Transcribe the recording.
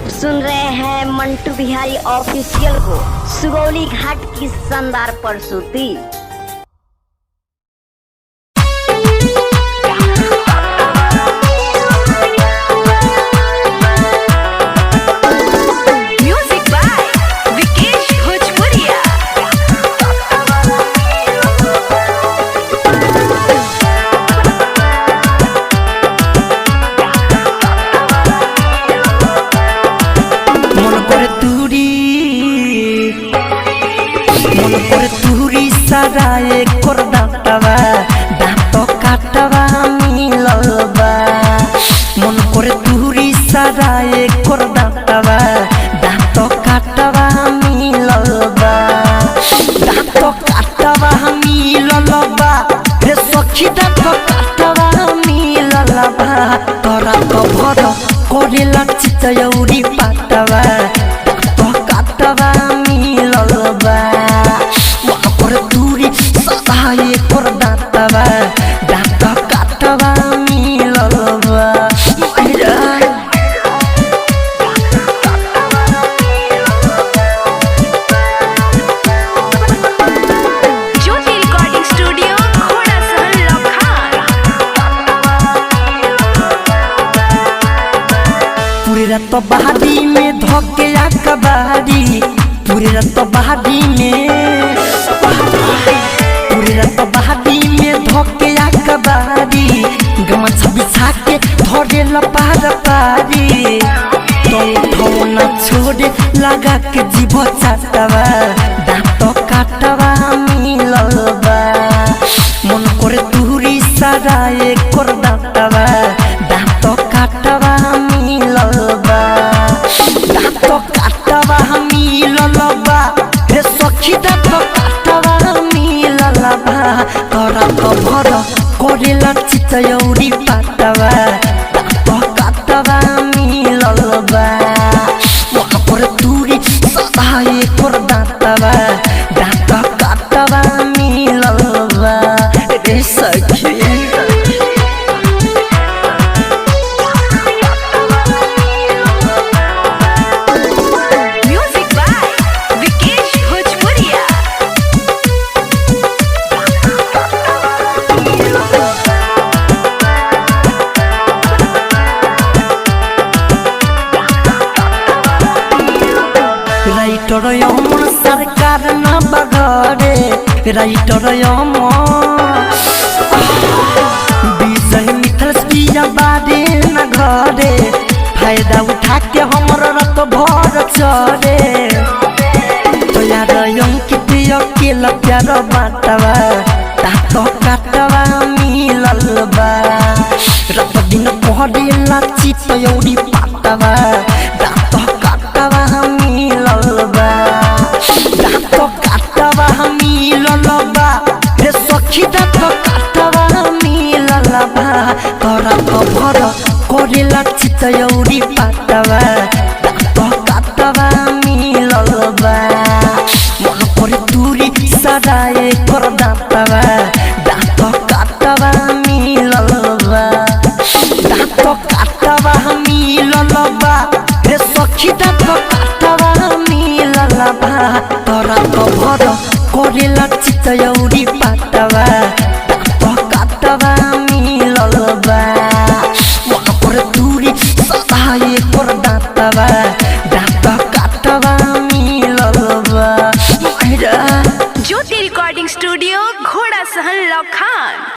आप सुन रहे हैं मंटू बिहारी ऑफिशियल को, सुगौली घाट की शानदार प्रस्तुति। सराए कर दाँतवा दाँत काटवा मिलबा मन करे तुरी सराए कर दाँतवा दाँत काटवा मिलबा दाँत काटवा मिलबा रे सखी दाँत काटवा मिलबा तोरा तो भर करेला चितयौरी पाटवा दाँत काटवा मिलबा सहाय कर दाँतवा दाँत काटवा मिलबा ज्योति रिकॉर्डिंग स्टूडियो घोड़ा सहन लखान। पूरे रात बहादी में धोके कबाड़ी पूरे रात बहादी में बहादी में धोके कबाड़ी गमछा बिछा के धरे लपार पारी तो न छोड़े लगा के जीभ चाटवा दाँत काटवा मिलबा मन करे तुरी सराए कर दाँतवा दाँत काटवा मिलबा दाँत काटवा मिलबा हे सखी दाँत काटवा मिलबा तोरा तो भर करेला चितयौरी पाटवा दाँत काटवा मिलबा मन करे तुरी सहाय कर दाँतवा दाँत काटवा मिलबा रे सखी। राइटर यमन सरकार न बगड़े राइटर विजय मिथल पिया बारे न घरे फायदा उठा के हमर रत भर चढ़े तो यार अंकित अकेला प्यार बाटवा दाँत काटवा मिलबा रात दिन पहरेला चितयौरी पाटवा दाँत काटवा मिलबा दाँत काटवा मिलबा रे सखी दाँत काटवा मिलबा तोरा तो भर करेला चितयौरी पाटवा दाँत काटवा मिलबा मन करे तुरी सराए कर दाँतवा दाँत काटवा मिलबा दाँत काटवा मिलबा रे सखी दाँत काटवा मिलबा तोरा तो भर करेला चितयौरी पाटवा दाँत काटवा मिलबा मन करे तुरी सहाय कर दाँतवा दाँत काटवा मिलबा। ज्योति रिकॉर्डिंग स्टूडियो घोड़ा सहन लखान।